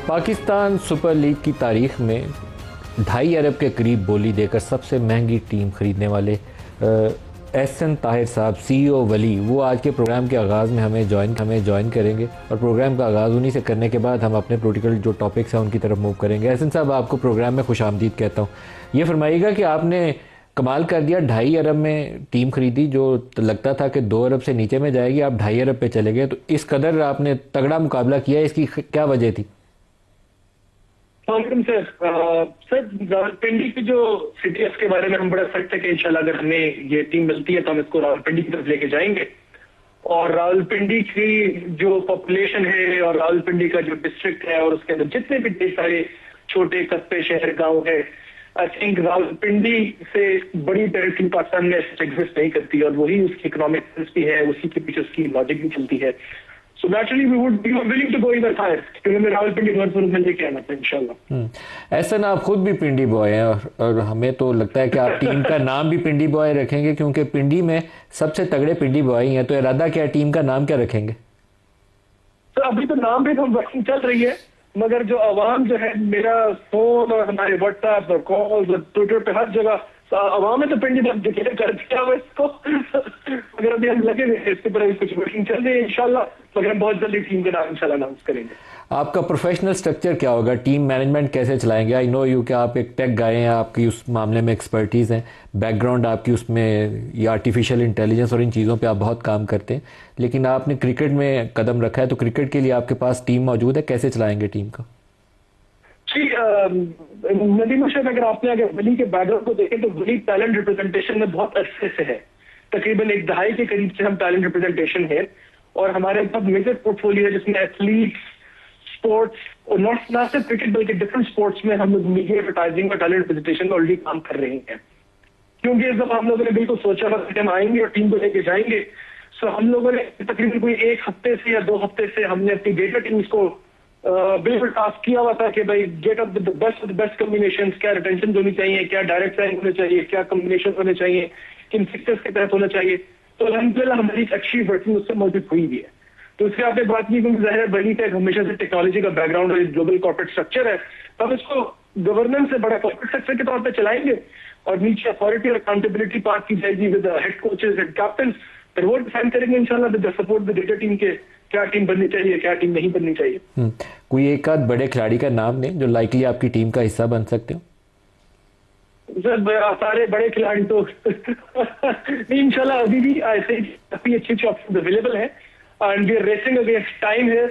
Pakistan super league की तारीख में 2.5 अरब के करीब बोली देकर सबसे महंगी टीम खरीदने वाले एहसन ताहिर साहब सीईओ वली, वो आज के प्रोग्राम के आगाज़ में हमें ज्वाइन करेंगे और प्रोग्राम का आगाज़ उन्हीं से करने के बाद हम अपने पॉलिटिकल जो टॉपिक्स हैं उनकी तरफ मूव करेंगे। एहसन साहब, आपको प्रोग्राम में खुशामदीद कहता हूँ। ये फरमाइएगा कि आपने कमाल कर दिया, 2.5 अरब में टीम खरीदी जो लगता था कि 2 अरब से नीचे में जाएगी, आप 2.5 अरब पे चले गए। तो इस कदर आपने तगड़ा मुकाबला किया, इसकी क्या वजह थी? सर रावलपिंडी की जो सीटीएस के बारे में हम बड़ा सख्त है कि इंशाल्लाह अगर हमें ये टीम मिलती है तो हम इसको रावलपिंडी की तरफ लेके जाएंगे। और रावलपिंडी की जो पॉपुलेशन है और रावलपिंडी का जो डिस्ट्रिक्ट है और उसके अंदर जितने भी ढेर सारे छोटे कस्बे शहर गांव है, आई थिंक रावलपिंडी से बड़ी टेरिटरी पाकिस्तान में एग्जिस्ट नहीं करती और वही उसकी इकोनॉमिक भी है, उसी के पीछे उसकी लॉजिक भी चलती है। So naturally we would be willing to go even higher क्योंकि हमें रावलपिंडी में लेके आना था इंशाल्लाह। ऐसा ना, आप खुद भी पिंडी बॉय हैं और हमें तो लगता है कि आप टीम का नाम भी पिंडी बॉय रखेंगे क्योंकि पिंडी में सबसे तगड़े पिंडी बॉय हैं। तो इरादा क्या, टीम का नाम क्या रखेंगे? तो अभी तो नाम भी हम वर्किंग चल रही है, मगर जो आवाम जो है, मेरा फोन और हमारे व्हाट्सएप और कॉल्स और ट्विटर पे हर जगह आवाम ने तो पिंडी डिक्लेयर कर दिया हुआ इसको मगर अभी हम लगे हुए इसके पर कुछ वर्किंग चल रही है इंशाल्लाह, मगर हम बहुत जल्दी टीम का नाम इंशाल्लाह अनाउंस करेंगे। आपका प्रोफेशनल स्ट्रक्चर क्या होगा? टीम मैनेजमेंट कैसे चलाएंगे? आई नो यू कि आप एक टेक गाय हैं, आपकी उस मामले में एक्सपर्टीज़ हैं, बैकग्राउंड आपकी उसमें ये आर्टिफिशियल इंटेलिजेंस और इन चीज़ों पे आप बहुत काम करते हैं, लेकिन आपने क्रिकेट में कदम रखा है, तो क्रिकेट के लिए आपके पास टीम मौजूद है, कैसे चलाएंगे टीम का? जी नदीम अशरफ, अगर वली के बैकग्राउंड को देखें तो वली टैलेंट रिप्रेजेंटेशन में बहुत अरसे से है, तकरीबन 1 दहाई के करीब से हम टैलेंट रिप्रेजेंटेशन है और हमारे बहुत मेजर पोर्टफोलियो है जिसमें एथलीट्स, स्पोर्ट्स और ना सिर्फ क्रिकेट बल्कि डिफरेंट स्पोर्ट्स में हम लोग मीडिया एडवर्टाइजिंग और टैलेंट रिप्रेजेंटेशन में ऑलरेडी काम कर रहे हैं। क्योंकि जब हम लोगों ने बिल्कुल सोचा था कि हम आएंगे और टीम को लेके जाएंगे, सो हम लोगों ने तकरीबन कोई 1 हफ्ते से या 2 हफ्ते से हमने अपनी डेटा टीम्स को बिल्कुल टास्क किया हुआ था कि भाई get up the best combination, क्या रिटेंशन होनी चाहिए, क्या डायरेक्ट साइन होने चाहिए, क्या कॉम्बिनेशन होने चाहिए, किन फिक्चर्स के तहत होना चाहिए। तो अल्हम्दुलिल्लाह हमारी एक अच्छी वर्किंग उससे मौजूद हुई भी है। तो उसके आपने बात की क्योंकि ज़ाहिर बनी टेक हमेशा से टेक्नोलॉजी का बैकग्राउंड और ग्लोबल कॉर्पोरेट स्ट्रक्चर है, तो हम इसको गवर्नेंस से बड़ा कॉर्पोरेट स्ट्रक्चर के तौर पर चलाएंगे और नीचे अथॉरिटी और अकाउंटेबिलिटी पार्ट की जाएगी with head coaches and captain. फिर वो डिसाइड करेंगे इंशाल्लाह with the support the data team के क्या टीम बननी चाहिए, क्या टीम नहीं बननी चाहिए। कोई एक आध बड़े खिलाड़ी का नाम दें जो लाइकली आपकी टीम का हिस्सा बन सकते हो? सर सारे बड़े खिलाड़ी तो इंशाल्लाह अभी भी ऐसे काफी अच्छे ऑप्शन अवेलेबल है and we are racing against time है।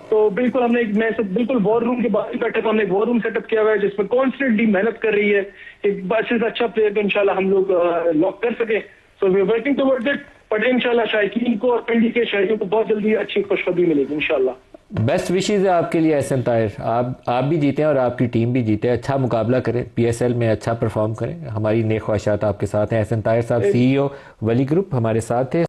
तो बिल्कुल हमने बिल्कुल वॉर रूम के बाहर बैठे तो हमने वॉर रूम सेटअप किया हुआ है जिसमें कॉन्स्टेंटली मेहनत कर रही है एक अच्छे से अच्छा प्लेयर को इंशाल्लाह हम लोग लॉक कर सके। So we are working towards it, but इंशाल्लाह शायकीन को और पिंडी के शहरियों को बहुत जल्दी अच्छी खुशखबरी मिलेगी इंशाल्लाह। बेस्ट विशेज़ है आपके लिए एहसन ताहिर, आप भी जीते और आपकी टीम भी जीते, अच्छा मुकाबला करें, पीएसएल में अच्छा परफॉर्म करें। हमारी नेक ख्वाहिशात आपके साथ हैं। एहसन ताहिर साहब सीईओ वली ग्रुप हमारे साथ थे।